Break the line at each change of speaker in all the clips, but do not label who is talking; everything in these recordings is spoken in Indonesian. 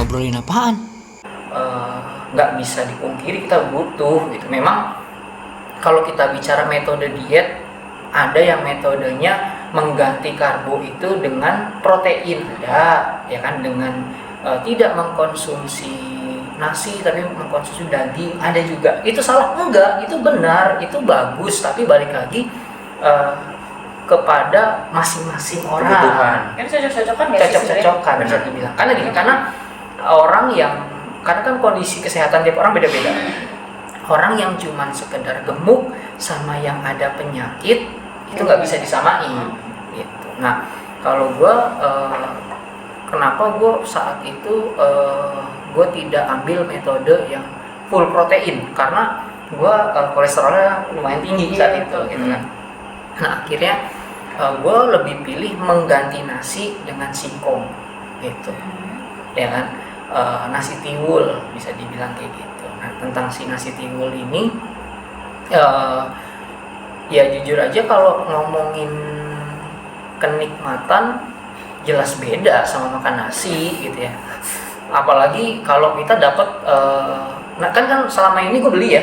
Ngobrolin apaan?
Nggak bisa dipungkiri kita butuh gitu. Memang kalau kita bicara metode diet, ada yang metodenya mengganti karbo itu dengan protein, ada ya kan, dengan tidak mengkonsumsi nasi tapi mengkonsumsi daging, ada juga. Itu salah? Enggak, itu benar, itu bagus, tapi balik lagi kepada masing-masing orang.
Kebutuhan.
Kan cocok-cocokan nggak sih sebenarnya?
Cocok-cocokan bisa dibilang. Karena gini, karena orang yang, karena kan kondisi kesehatan tiap orang beda-beda. Orang yang cuman sekedar gemuk sama yang ada penyakit itu nggak bisa disamain gitu. Nah, kalau gue kenapa gue saat itu gue tidak ambil metode yang full protein, karena gue kolesterolnya lumayan tinggi saat itu gitu kan. Nah, akhirnya gue lebih pilih mengganti nasi dengan singkong gitu, ya kan. Nasi tiwul bisa dibilang kayak gitu. Nah, tentang si nasi tiwul ini ya jujur aja kalau ngomongin kenikmatan jelas beda sama makan nasi gitu ya. Apalagi kalau kita dapat nah kan selama ini gue beli ya,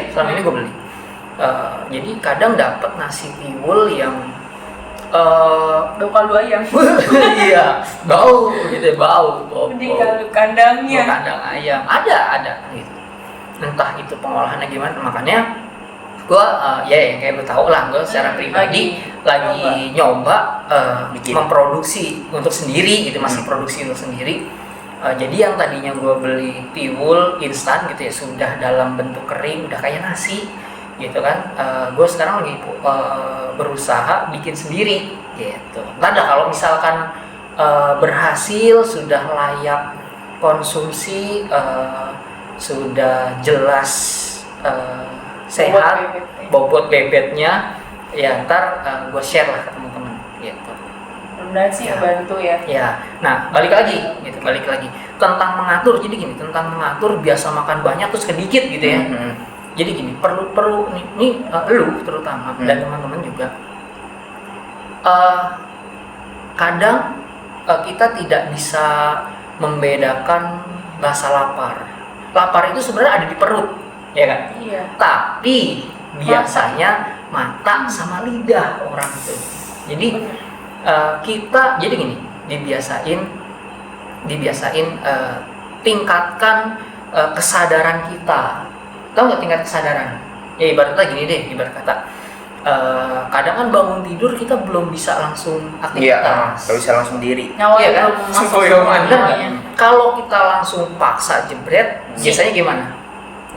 jadi kadang dapat nasi tiwul yang
Dua kaldu ayam.
iya, bau gitu, bau
Di kaldu kandangnya.
kandang ayam ada gitu. Entah itu pengolahannya gimana, makanya gue ya kayak tau lah, gue secara pribadi lagi nyoba memproduksi untuk sendiri gitu, masih produksi untuk sendiri. Jadi yang tadinya gue beli tiwul instan gitu ya, sudah dalam bentuk kering, udah kayak nasi gitu kan, gue sekarang lagi berusaha bikin sendiri gitu. Ntar dah kalau misalkan berhasil, sudah layak konsumsi, sudah jelas sehat, bobot bebetnya ya, ntar gue share lah ke teman-teman gitu.
Mudah-mudahan sih ngebantu ya.
Ya, nah balik lagi tentang mengatur. Jadi gini, tentang mengatur, biasa makan banyak terus sedikit gitu ya. Jadi gini, perlu nih lu terutama dan teman-teman juga, kadang kita tidak bisa membedakan rasa lapar. Lapar itu sebenarnya ada di perut, ya kan?
Iya.
Tapi biasanya mata sama lidah orang itu. Jadi kita, jadi gini, dibiasain tingkatkan kesadaran kita. Tahu nggak tingkat kesadaran? Ya ibaratnya gini deh, ibarat kata kadang kan bangun tidur kita belum bisa langsung aktivitas.
Kalau bisa langsung diri.
Iya kan?
Bener
Kalau kita langsung paksa jebret, biasanya gimana?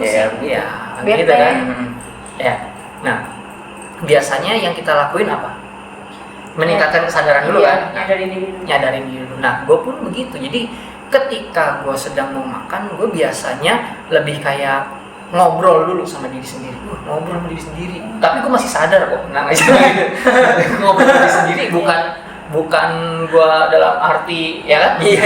Iya.
Gitu kan? Ya. Nah, biasanya yang kita lakuin apa? Meningkatkan kesadaran dulu kan? Nyadarin diri dulu. Nah, gue pun begitu. Jadi ketika gue sedang mau makan, gue biasanya lebih kayak ngobrol dulu sama diri sendiri. Ngobrol sama diri sendiri. Tapi gue masih sadar kok. Nah, ngobrol sama diri sendiri bukan gue dalam arti ya kan? Iya.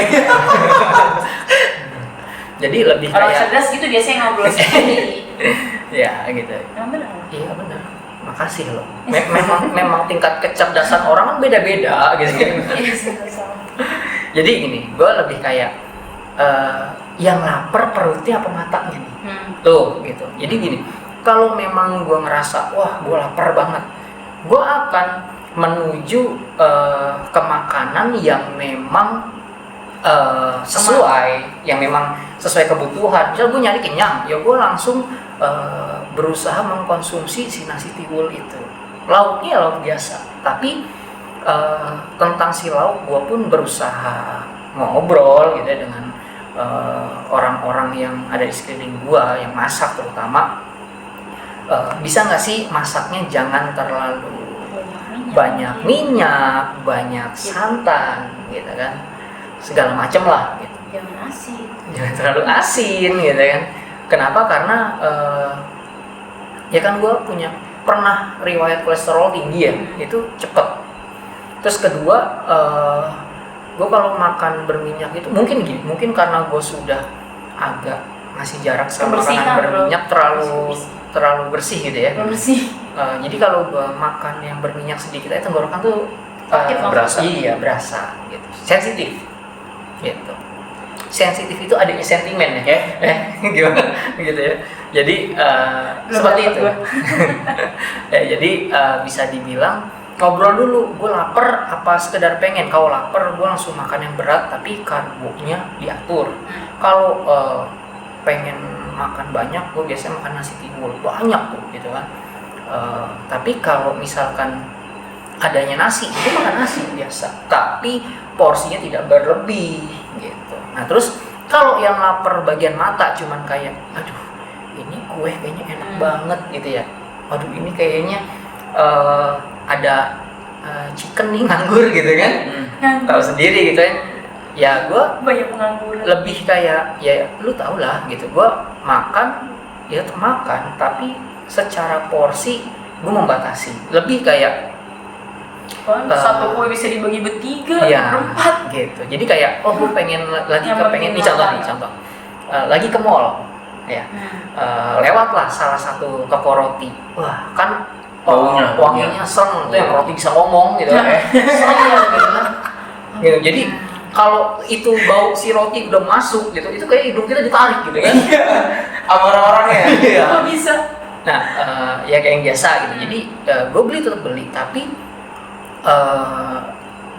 Jadi lebih
Kalau
kayak
cerdas gitu biasanya ngobrol sendiri.
ya gitu.
Benar.
Iya benar. Makasih loh. Memang tingkat kecerdasan orang kan beda-beda gitu. Jadi gini, gue lebih kayak yang lapar perutnya apa matanya nih? Tuh gitu. Jadi gini, kalau memang gue ngerasa wah gue lapar banget, gue akan menuju ke makanan yang memang sesuai kebutuhan. Misal gue nyari kenyang, ya gue langsung berusaha mengkonsumsi si nasi tiwul itu. Lauknya lauk biasa, tapi tentang si lauk gue pun berusaha ngobrol gitu ya dengan orang-orang yang ada di sekeliling gue yang masak terutama. Bisa nggak sih masaknya jangan terlalu banyak minyak, banyak santan gitu kan, segala macem lah gitu. Jangan terlalu asin gitu kan. Kenapa? Karena ya kan gue pernah riwayat kolesterol tinggi ya, itu cepet. Terus kedua, gue kalau makan berminyak itu mungkin karena gue sudah agak ngasih jarak sama makanan berminyak, terlalu bersih gitu ya. Jadi kalau gue makan yang berminyak sedikit aja tenggorokan tuh
berasa.
Iya berasa gitu, sensitif gitu. sensitif itu adanya sentimen ya. Gimana gitu ya. Jadi seperti itu. Ya, jadi bisa dibilang ngobrol dulu, gue lapar apa sekedar pengen. Kalau lapar gue langsung makan yang berat tapi karbonya diatur. Kalau pengen makan banyak, gue biasanya makan nasi tiwul banyak tuh gitu kan. Tapi kalau misalkan adanya nasi, gue makan nasi biasa, tapi porsinya tidak berlebih gitu. Nah terus kalau yang lapar bagian mata cuman kayak, aduh ini kue kayaknya enak banget gitu ya, aduh ini kayaknya ada chicken nih nganggur gitu kan, tahu sendiri gitu kan. Ya gue
banyak pengangguran.
lebih kayak ya lu tau lah gitu, gue makan ya makan tapi secara porsi gue membatasi, lebih kayak
satu kue bisa dibagi bertiga,
ya,
berempat
gitu. Jadi kayak gue pengen lagi
Yang
kepengen
penting
nih contoh
makan.
nih contoh. Lagi ke mall ya, lewatlah salah satu toko roti, wah kan wanginya serem tuh, yang roti bisa ngomong gitu kan, serem gitu kan gitu. Jadi kalau itu bau si roti udah masuk gitu, itu kayak hidung kita ditarik gitu kan
sama orang-orangnya.
kok bisa.
Nah ya kayak yang biasa gitu. Jadi gue tetap beli tapi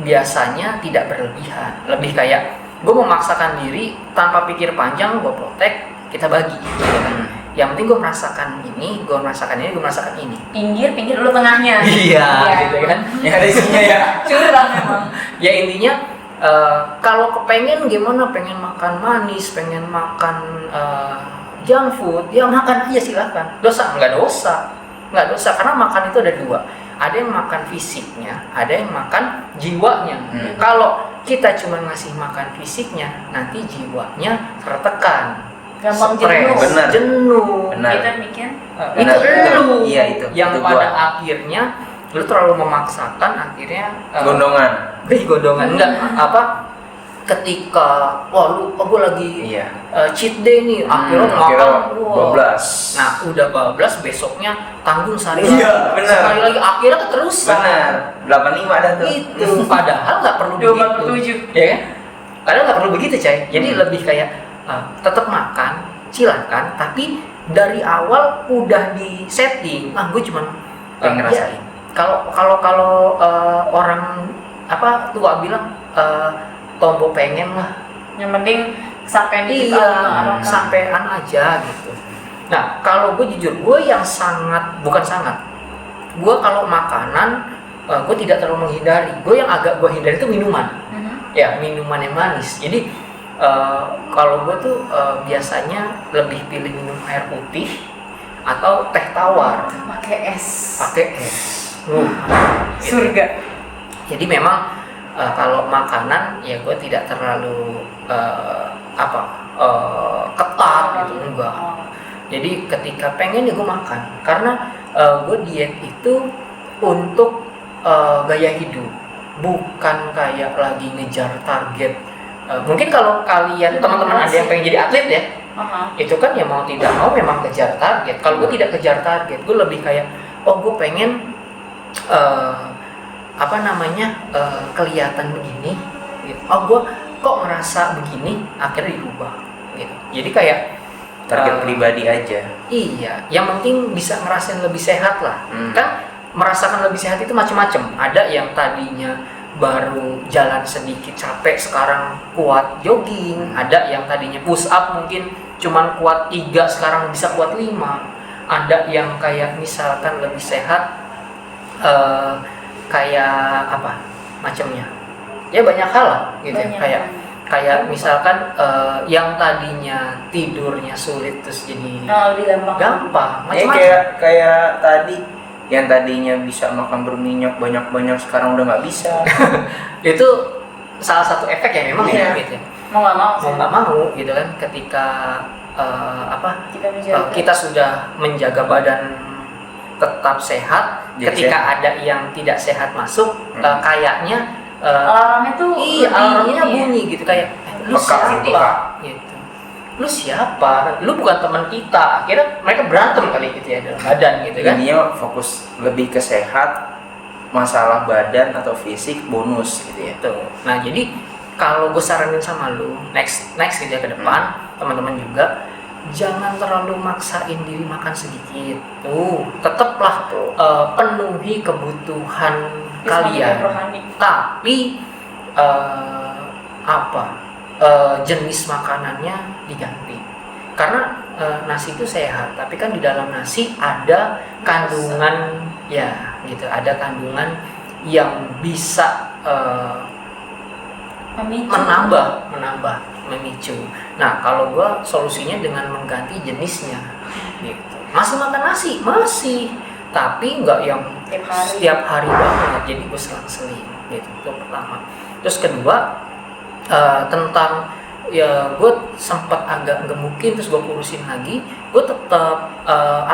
biasanya tidak berlebihan, lebih kayak gue memaksakan diri tanpa pikir panjang, gue protek, kita bagi gitu kan. Yang penting gue merasakan ini, gue merasakan ini, gue merasakan ini.
Pinggir lu tengahnya.
Iya gitu kan,
Yang ada isinya ya.
Curang memang.
ya intinya kalau kepengen gimana, pengen makan manis, pengen makan junk food, ya makan aja silahkan. Nggak dosa karena makan itu ada dua. Ada yang makan fisiknya, ada yang makan jiwanya. Kalau kita cuma ngasih makan fisiknya, nanti jiwanya tertekan,
Gampang
stres,
jenuh.
jenuh.
Kita bikin
Itu lu
Iya, itu.
yang
Itu
pada
gua.
akhirnya lu terlalu memaksakan, akhirnya
Gondongan.
gondongan enggak apa, ketika gue lagi
Iya.
cheat day nih, akhirnya makan
bablas.
nah udah bablas, besoknya tanggung sehari
Iya, benar.
sekali lagi, akhirnya keterusan.
Benar. 85 ada tuh.
Itu padahal nggak perlu
27.
begitu, ya kan? Padahal nggak perlu begitu, Cai. Jadi lebih kayak tetap makan, silakan, tapi dari awal udah di setting. Gue cuman
Pengen ngerasain.
Kalau orang apa tua bilang tombol pengen lah,
Yang penting sampai dikit
iya, sampean aja gitu. Nah kalau gue jujur, gue yang gue kalau makanan gue tidak terlalu menghindari. Gue yang agak gue hindari itu minuman, ya minuman yang manis. Jadi kalau gue tuh biasanya lebih pilih minum air putih atau teh tawar
pakai es.
gitu.
Surga.
Jadi memang kalau makanan ya gue tidak terlalu ketat gitu, enggak. Jadi ketika pengen ya gue makan, karena gue diet itu untuk gaya hidup, bukan kayak lagi ngejar target. Mungkin kalau kalian teman-teman ada yang pengen jadi atlet ya, itu kan ya mau tidak mau memang kejar target. Kalau gue tidak kejar target, gue lebih kayak gue pengen kelihatan begini gitu. Gue kok ngerasa begini, akhirnya dirubah gitu. Jadi kayak
Target pribadi aja.
iya, yang penting bisa ngerasain lebih sehat lah. Kan merasakan lebih sehat itu macam-macam. Ada yang tadinya baru jalan sedikit capek, sekarang kuat jogging. Ada yang tadinya push up mungkin cuman kuat 3, sekarang bisa kuat 5. Ada yang kayak misalkan lebih sehat, kayak apa macamnya, ya banyak hal lah gitu. Kayak misalkan yang tadinya tidurnya sulit terus jadi gampang
Ya
macam-macam.
kayak tadi yang tadinya bisa makan berminyak banyak-banyak sekarang udah nggak bisa.
Itu salah satu efek ya memang
Iya.
ya gitu.
Mau
Nggak mau gitu kan, ketika kita sudah menjaga badan tetap sehat,
Jadi
ketika ada yang tidak sehat masuk, kayaknya
alarmnya tuh
alarmnya bunyi gitu, kayak lu
Peka.
siapa gitu, lu siapa, lu bukan teman kita. Akhirnya mereka berantem kali gitu ya dalam badan gitu kan.
Ininya fokus lebih ke sehat, masalah badan atau fisik bonus gitu ya.
Tuh. Nah jadi kalau gue saranin sama lu next gitu ya ke depan, teman-teman juga jangan terlalu maksain diri makan sedikit. Tetaplah penuhi kebutuhan kalian. Tapi jenis makanannya diganti. Karena nasi itu sehat, tapi kan di dalam nasi ada kandungan ya gitu, ada kandungan yang bisa memicu. Nah, kalau gua solusinya dengan mengganti jenisnya gitu. Masih makan nasi, tapi nggak yang setiap hari banget, jadi gue selang-seling gitu. Itu pertama. Terus kedua, tentang ya gue sempat agak gemukin, terus gue kurusin lagi. Gue tetap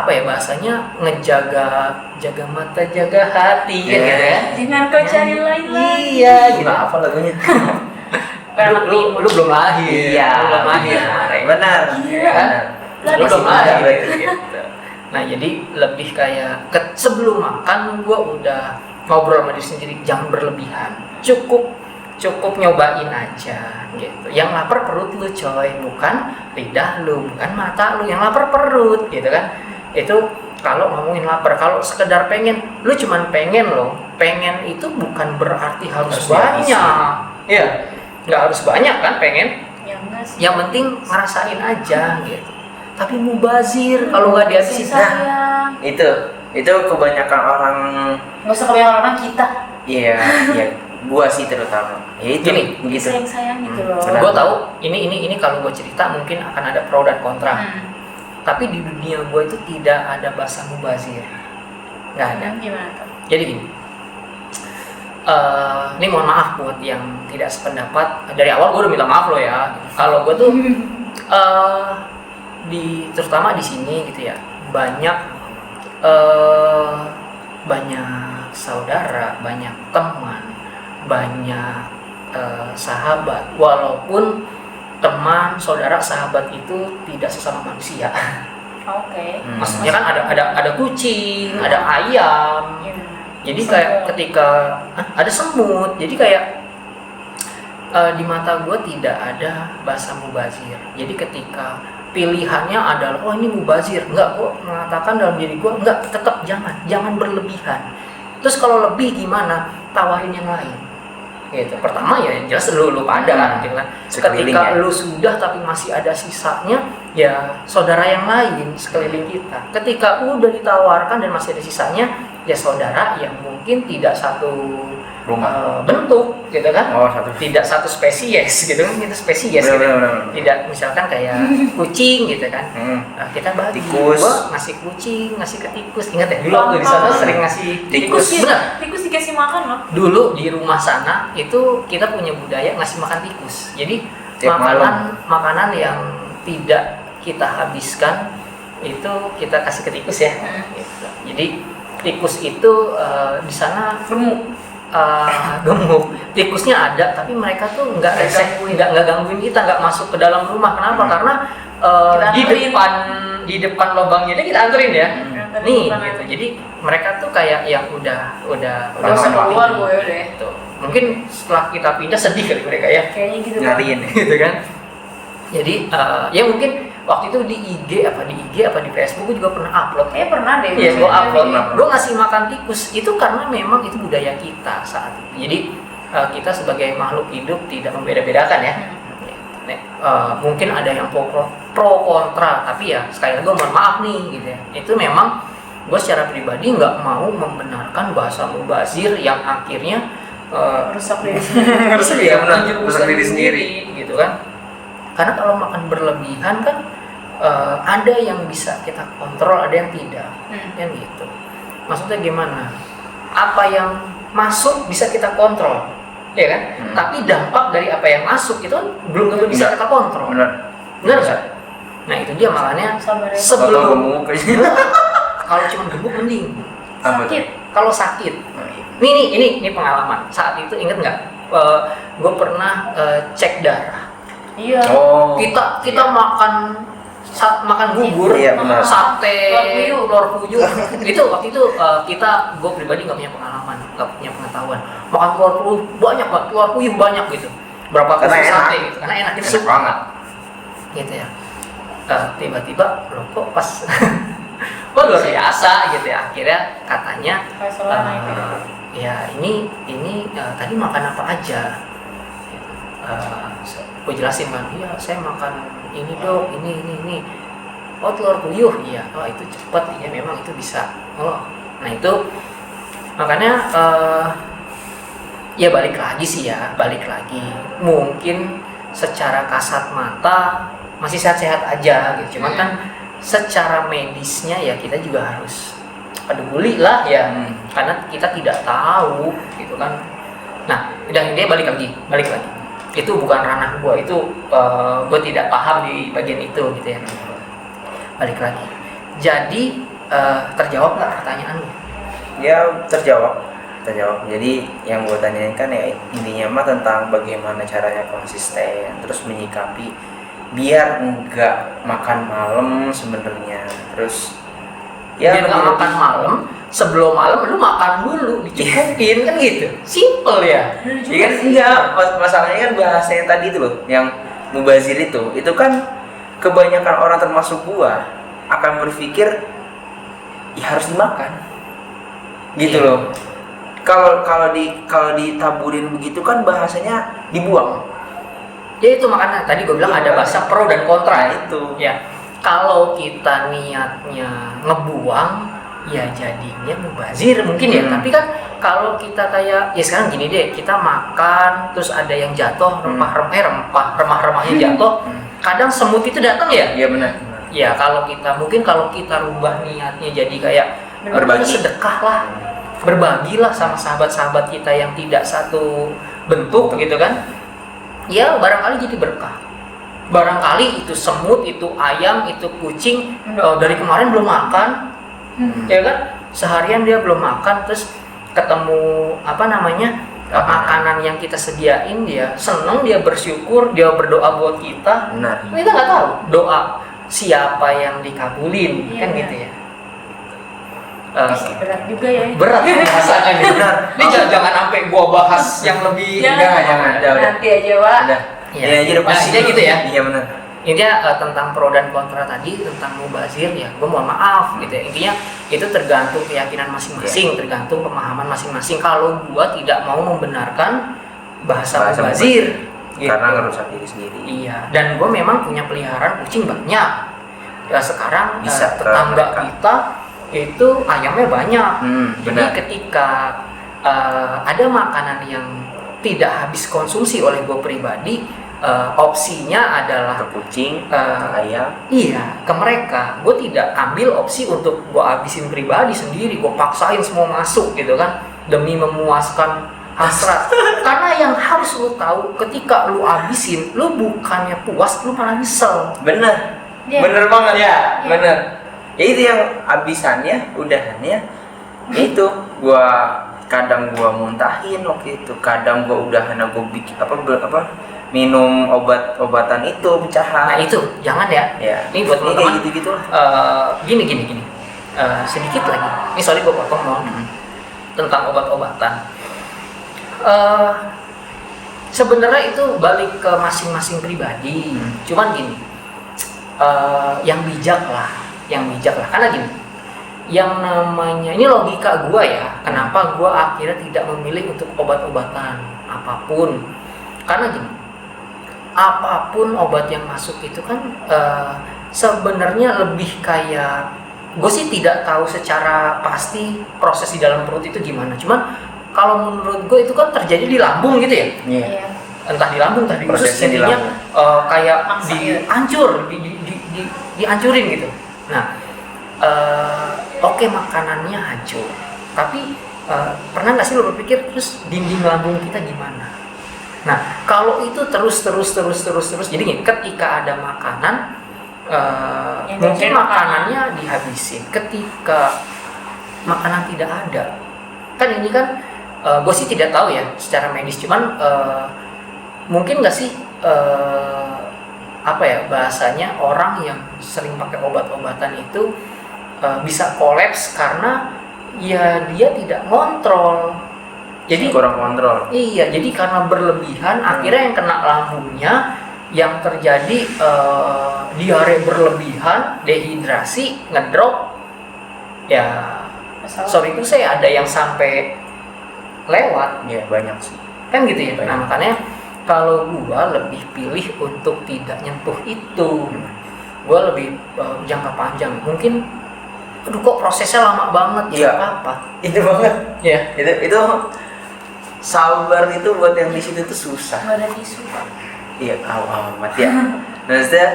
bahasanya jaga mata, jaga hati gitu ya.
Jangan kau cari lain lagi.
Iya,
Gila apa lagunya?
lu belum lahir.
Iya,
belum lahir.
Benar.
Lu belum lahir gitu. Nah, jadi lebih kayak sebelum makan gue udah ngobrol sama diri sendiri, jangan berlebihan. Cukup nyobain aja gitu. Yang lapar perut lu coy, bukan lidah lu, bukan mata lu. Yang lapar perut gitu kan. Itu kalau ngomongin lapar. Kalau sekedar pengen, lu cuman pengen loh. Pengen itu bukan berarti harus banyak. Iya, nggak harus banyak kan pengen. Yang penting ngerasain aja gitu. Tapi mubazir kalau nggak dihabisin.
Sayang.
Itu kebanyakan orang.
Nggak usah kebanyakan orang kita.
Iya. Gua sih terutama. Ya itu
Gini,
gitu.
Sayang gitu loh.
Benar.
Gue tahu ini kalau gue cerita mungkin akan ada pro dan kontra. Tapi di dunia gue itu tidak ada bahasa mubazir, nggak ada.
Gimana tuh?
Jadi gini, ini mohon maaf buat yang tidak sependapat. Dari awal gue udah minta maaf lo ya. Kalau gue tuh terutama di sini gitu ya, banyak saudara, banyak teman, banyak sahabat. Walaupun teman, saudara, sahabat itu tidak sesama manusia.
Oke.
Maksudnya kan ada kucing, ada ayam. Jadi kayak ketika ada semut, jadi kayak di mata gue tidak ada bahasa mubazir. Jadi ketika pilihannya adalah ini mubazir, enggak, gue mengatakan dalam diri gue enggak, tetap jangan berlebihan. Terus kalau lebih gimana? Tawarin yang lain. Gitu. Pertama ya jelas lu pada kan, gitu kan. Ketika lu sudah tapi masih ada sisanya, ya saudara yang lain sekeliling kita. Ketika udah ditawarkan dan masih ada sisanya, ya saudara yang mungkin tidak satu bentuk gitu kan, tidak satu spesies gitu kan, kita spesies gitu. Tidak misalkan kayak kucing gitu kan, kita bagi, gua ngasih kucing, ngasih ke tikus. Ingat ya dulu waktu di sana sering ngasih tikus. Benar,
tikus dikasih makan loh.
dulu di rumah sana itu kita punya budaya ngasih makan tikus. Jadi makanan yang tidak kita habiskan itu kita kasih ke tikus ya. Gitu. Jadi tikus itu di sana gemuk. Tikusnya ada, tapi mereka tuh nggak gangguin kita, nggak masuk ke dalam rumah. Kenapa? Karena di depan lubangnya dia kita anterin ya. Nih, gitu. Jadi mereka tuh kayak yang udah
keluar gue deh.
Gitu. Mungkin setelah kita pindah sedih kali mereka ya.
Kayaknya gitu.
Nyariin
Gitu kan. Jadi ya mungkin waktu itu di IG apa di Facebook gue juga pernah upload.
Pernah deh.
Iya, gue upload. Gue ngasih makan tikus itu karena memang itu budaya kita saat itu. Jadi kita sebagai makhluk hidup tidak membeda-bedakan ya. Mungkin ada yang pro kontra, tapi ya sekali lagi gue mohon maaf nih gitu ya. Itu memang gue secara pribadi nggak mau membenarkan bahasa mubazir yang akhirnya
rusak diri
sendiri
gitu kan. Karena kalau makan berlebihan kan ada yang bisa kita kontrol, ada yang tidak, kan gitu. Maksudnya gimana? Apa yang masuk bisa kita kontrol, ya kan? Tapi dampak dari apa yang masuk itu belum tentu bisa kita kontrol. Benar nggak? Nah itu dia makanya sebelum kalau cuma gemuk mending. Kalau sakit, ini pengalaman. Saat itu inget nggak? Gue pernah cek darah.
Iya.
Kita makan bubur, sate, telur puyuh. Itu waktu itu gue pribadi nggak punya pengalaman, nggak punya pengetahuan. Makan telur puyuh banyak gitu. berapa
Karena
porsi
enak.
sate gitu, karena enak
Enak
gitu
banget.
gitu ya. Tiba-tiba loh kok pas kok luar biasa gitu ya, akhirnya katanya
Kayak selana itu ya.
ya ini tadi makan apa aja. Gue jelasin kan, iya saya makan ini dok, ini. Oh telur puyuh, iya. Oh itu cepet, iya memang itu bisa. Oh, nah itu makanya ya balik lagi sih ya, balik lagi. Mungkin secara kasat mata masih sehat-sehat aja gitu. Cuman kan secara medisnya ya kita juga harus peduli lah ya, karena kita tidak tahu gitu kan. Nah, dan dia balik lagi. Itu bukan ranah gua, itu gua tidak paham di bagian itu gitu ya. Balik lagi. Jadi terjawab nggak pertanyaanmu?
Ya terjawab. Jadi yang gue tanyain kan ya intinya mah tentang bagaimana caranya konsisten, terus menyikapi biar enggak makan malam sebenarnya. Terus
Biar nggak makan malam, sebelum malam lu makan dulu, dicukupin kan gitu. Simple ya.
ya kan enggak, masalahnya kan bahasanya tadi itu loh, yang mubazir itu kan kebanyakan orang termasuk gua akan berpikir ya harus dimakan. Gitu
Iya.
loh. Kalau ditaburin begitu kan bahasanya dibuang.
Ya itu makanya tadi gue bilang
Iya,
ada bahasa pro dan kontra
Nah, itu.
ya. Kalau kita niatnya ngebuang, ya jadinya mubazir mungkin ya. Tapi kan kalau kita kayak ya sekarang gini deh, kita makan terus ada yang jatuh remah-remahnya jatuh, kadang semut itu datang ya.
Iya benar.
Ya kalau kita rubah niatnya jadi kayak
Berbagi.
sedekah lah, berbagilah sama sahabat-sahabat kita yang tidak satu bentuk gitu kan. Ya barangkali jadi berkah. Barangkali itu semut, itu ayam, itu kucing dari kemarin belum makan, ya kan? Seharian dia belum makan, terus ketemu makanan yang kita sediain, dia seneng, dia bersyukur, dia berdoa buat kita.
Benar.
Kita nggak tahu doa siapa yang dikabulin,
Iya,
kan
benar.
gitu ya.
Berat juga ya.
Berat bahasanya nih.
Benar.
Ini jangan sampai gua bahas yang lebih
Jangan. Udah.
Nanti aja, Wak.
Udah.
Iya.
Ya, jadi
Nah, intinya gitu ya.
Iya benar.
Intinya tentang pro dan kontra tadi tentang mubazir ya, gue mohon maaf gitu ya. Intinya itu tergantung keyakinan masing-masing, tergantung pemahaman masing-masing. Kalau gue tidak mau membenarkan bahasa mubazir gitu.
Karena ngerusak diri sendiri.
Iya, dan gue memang punya peliharaan kucing banyak. Ya sekarang
Bisa
tetangga
mereka.
kita itu ayamnya banyak. Jadi
benar.
ketika ada makanan yang tidak habis konsumsi oleh gue pribadi, opsinya adalah
Ke kucing,
Eh,
ke ayam.
iya, ke mereka. Gue tidak ambil opsi untuk gue habisin pribadi sendiri, gue paksain semua masuk gitu kan, demi memuaskan hasrat. Karena yang harus lu tahu, ketika lu habisin, lu bukannya puas, lu malah nyesel.
Bener.
Iya.
Bener banget ya.
Iya.
Bener. Ya itu yang abisannya, udahannya itu kadang gua muntahin waktu itu, kadang gua udahan gua bikin minum obat-obatan itu pecahan.
Nah itu, jangan ya.
Ya.
Ini buat
kayak
teman-teman.
gitu-gitu lah.
Gini. Sedikit lagi. Ini sorry gue potong mau tentang obat-obatan. Sebenarnya itu balik ke masing-masing pribadi. Cuman gini, yang bijak lah. Karena gini, yang namanya ini logika gue ya. Kenapa gue akhirnya tidak memilih untuk obat-obatan apapun? Karena gini, apapun obat yang masuk itu kan sebenarnya lebih kayak, gue sih tidak tahu secara pasti proses di dalam perut itu gimana. Cuman kalau menurut gue itu kan terjadi di lambung gitu ya.
Iya.
Iya.
Entah di lambung, entah di usus,
Prosesnya di
intinya
lambung.
kayak
Maksa,
dihancurin gitu. Nah, oke makanannya hancur, tapi pernah nggak sih lo berpikir terus dinding lambung kita gimana? Nah, kalau itu terus, jadi gini, ketika ada makanan,
Yang
mungkin
dihabisin
makanannya dihabisin. Ketika makanan tidak ada, kan ini kan, gue sih tidak tahu ya secara medis, cuman mungkin nggak sih bahasanya orang yang sering pakai obat-obatan itu bisa kolaps karena ya dia tidak ngontrol Jadi
kurang kontrol.
iya, jadi karena berlebihan akhirnya yang kena lambungnya, yang terjadi diare berlebihan, dehidrasi, ngedrop. Ya, sorry itu saya ada yang sampai lewat.
Ya banyak sih.
Kan gitu ya.
Banyak.
Nah, makanya kalau gua lebih pilih untuk tidak nyentuh itu. Gua lebih jangka panjang. Mungkin aduh kok prosesnya lama banget.
Iya.
Apa?
Itu banget.
Ya.
Itu sabar itu buat yang di situ tuh susah.
Nggak ada tisu.
Iya, amat ya. Maksudnya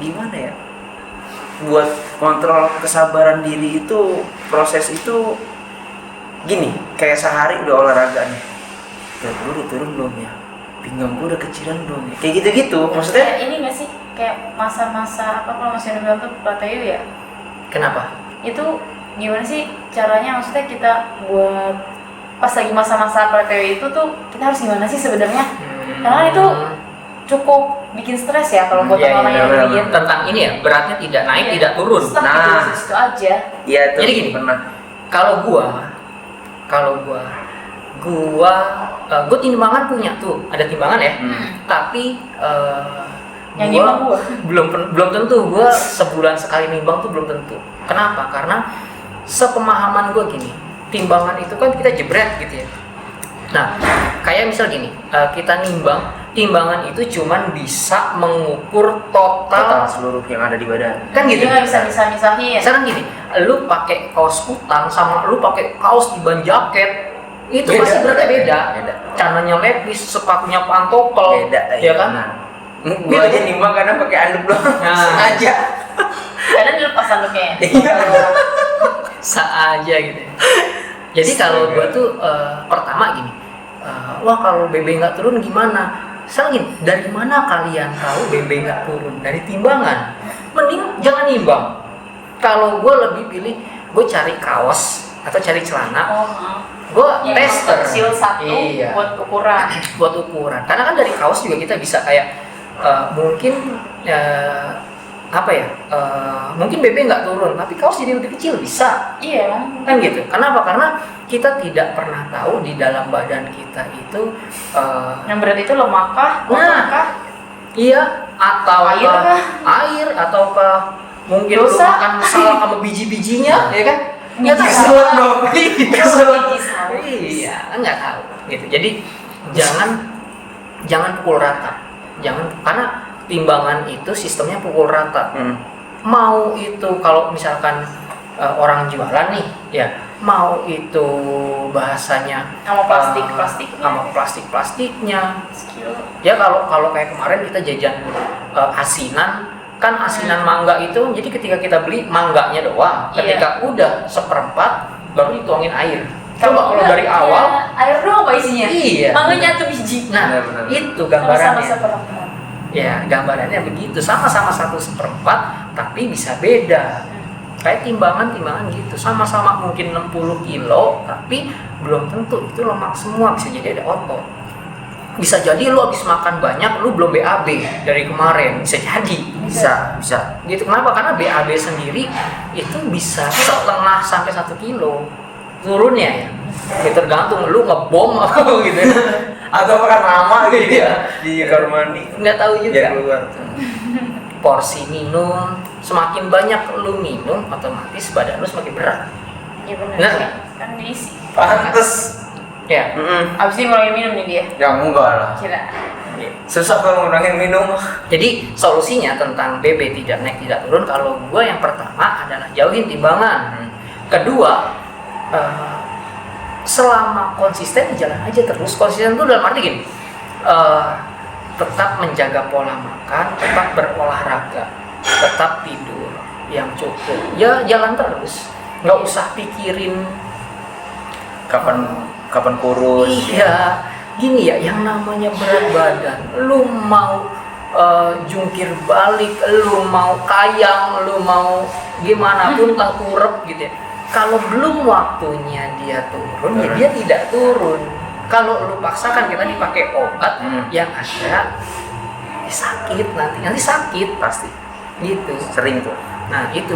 gimana ya? Buat kontrol kesabaran diri itu, proses itu gini, kayak sehari udah olahraga nih. Gue udah turun belum ya? Pinggang gue udah kecilan belum ya? Kayak gitu-gitu, maksudnya
Kayak ini nggak sih? Kayak masa-masa apa kalau masih bilang tuh plateo ya?
Kenapa?
Itu gimana sih caranya? Maksudnya kita buat pas lagi masa-masa plateo itu tuh kita harus gimana sih sebenarnya? Karena itu cukup bikin stres ya kalau buat
Iya,
orang
iya,
yang
benar.
diet.
tentang ini ya, beratnya tidak naik,
Iya.
tidak turun.
Stuck
Nah.
gitu di situ aja.
iya tuh.
Jadi gini,
pernah.
Kalau gua timbangan punya tuh, ada timbangan ya. Tapi
Yang nimbang gua.
belum tentu gua sebulan sekali nimbang tuh belum tentu. Kenapa? Karena sepemahaman gua gini, timbangan itu kan kita jebret gitu ya. Nah, kayak misal gini, kita timbangan itu cuman bisa mengukur
Total
total,
seluruh yang ada di badan.
kan gitu.
Jadi nggak bisa misah-misahin.
Sekarang gini, lu pakai kaos kutang sama lu pakai kaos di ban jaket, itu
Beda,
pasti beratnya beda.
beda.
Celananya lepis, sepatunya pantopel,
Beda,
ya kan?
Gue aja nimbang karena pakai anduk doang.
Nah.
Aja.
Kadang dilepas anduknya.
Iya.
Aja gitu. Jadi kalau gua tuh pertama gini, wah kalau BB nggak turun gimana? Sekarang gini, dari mana kalian tahu BB nggak turun? Dari timbangan. Mending jangan nimbang. Kalau gua lebih pilih, gua cari kaos atau cari celana,
Oh,
gua
yang
tester.
kecil satu
Iya.
buat ukuran.
Buat ukuran. Karena kan dari kaos juga kita bisa kayak mungkin mungkin BB nggak turun, tapi kaos jadi lebih kecil bisa.
Iya.
Kan gitu. Kenapa? Karena kita tidak pernah tahu di dalam badan kita itu
Yang berat itu lemakkah, ototkah?
iya atau
Air kah?
air ataukah mungkin lu
Dosa?
makan salah sama biji-bijinya, ya kan? Nggak tahu.
Kesel dong. Kesel.
Iya, nggak tahu gitu. Jadi jangan pukul rata. Jangan, karena timbangan itu sistemnya pukul rata. Mau itu kalau misalkan orang jualan nih, ya mau itu bahasanya
Sama plastiknya.
sama plastiknya.
Skill.
Ya kalau kayak kemarin kita jajan asinan, kan asinan mangga itu, jadi ketika kita beli mangganya doang, ketika udah seperempat baru dituangin air. Coba kalau dari awal,
air doang apa isinya?
iya.
Mangganya tuh biji.
Nah
Benar-benar.
itu
Sama-sama
gambarannya.
seperempat.
Ya gambarannya begitu, sama-sama 1/4 tapi bisa beda. Kayak timbangan gitu, sama-sama mungkin 60 kilo tapi belum tentu itu lemak semua, bisa jadi ada otot. Bisa jadi lu habis makan banyak, lu belum BAB dari kemarin, bisa jadi.
Bisa.
Gitu, kenapa? Karena BAB sendiri itu bisa 1/2 sampai 1 kilo turunnya ya. Ya tergantung lu ngebom apa gitu.
Atau makan lama gitu ya di kamar mandi.
Nggak tahu juga.
Biar keluar.
Porsi minum, semakin banyak lu minum otomatis badan lu semakin berat.
Iya benar.
Benar.
Kan diisi.
Pantes.
Ya.
Abis ini ngurangin minum nih dia.
Ya enggak lah.
Kira.
Susah kalau ngurangin minum.
Jadi solusinya tentang BB tidak naik tidak turun, kalau gua yang pertama adalah jauhin timbangan. Kedua, selama konsisten jalan aja terus. Konsisten itu dalam arti gini, tetap menjaga pola makan, tetap berolahraga, tetap tidur yang cukup. Ya jalan terus, nggak usah pikirin
Kapan kurus.
iya, gini ya, yang namanya berat badan, lu mau jungkir balik, lu mau kayang, lu mau gimana pun tengkurep gitu ya. Kalau belum waktunya dia turun, ya dia tidak turun. Kalau lu paksakan, kita dipakai obat yang ada, ya sakit nanti sakit
Pasti.
gitu.
Sering tuh.
Nah itu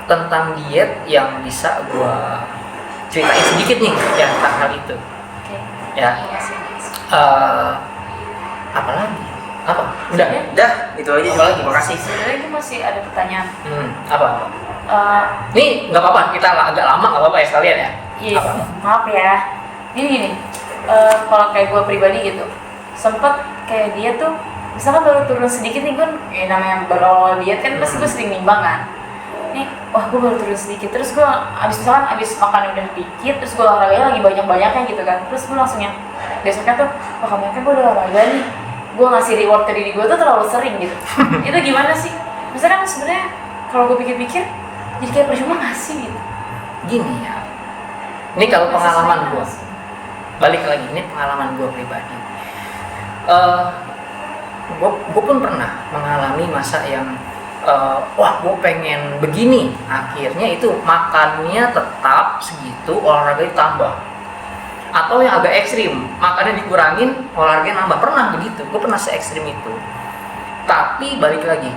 tentang diet yang bisa gua ceritain sedikit nih ya tentang hal itu.
Oke.
Ya.
Makasih.
Apa lagi? Apa? Udah.
Udah, itu aja.
Apa lagi?
Makasih.
Sebenarnya gue masih ada pertanyaan.
Apa? Nih nggak apa-apa, kita agak lama nggak apa-apa ya sekalian ya.
Iya,
Apa?
maaf ya. Gini, kalau kayak gue pribadi gitu, sempet kayak dia tuh, misalkan baru turun sedikit nih gue, namanya baru awal diet kan pasti gue sering nimbang kan. Nih, wah gue baru turun sedikit, terus gue abis makan udah dikit, terus gue olahraganya lagi banyak-banyaknya gitu kan, terus gue langsung yang besoknya tuh, wah kemarin gue udah olahraga nih, gue ngasih reward ke diri gue tuh terlalu sering gitu. Itu gimana sih? Misalkan sebenarnya kalau gue pikir-pikir, jadi kayak percuma ngasih gitu.
Gini ya. Ini kalau
Masih
pengalaman
sayang
gue,
ngasih.
balik lagi, ini pengalaman gue pribadi. Gue pun pernah mengalami masa yang wah gue pengen begini, akhirnya itu makannya tetap segitu, olahraga ditambah. Atau yang agak ekstrim, makannya dikurangin, olahraga nambah. Pernah begitu, gue pernah se ekstrim itu. Tapi balik lagi,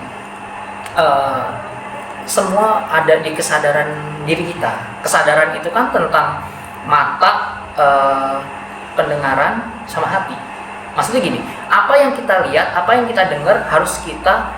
semua ada di kesadaran diri kita. Kesadaran itu kan tentang mata, pendengaran, sama hati. Maksudnya gini, apa yang kita lihat, apa yang kita dengar harus kita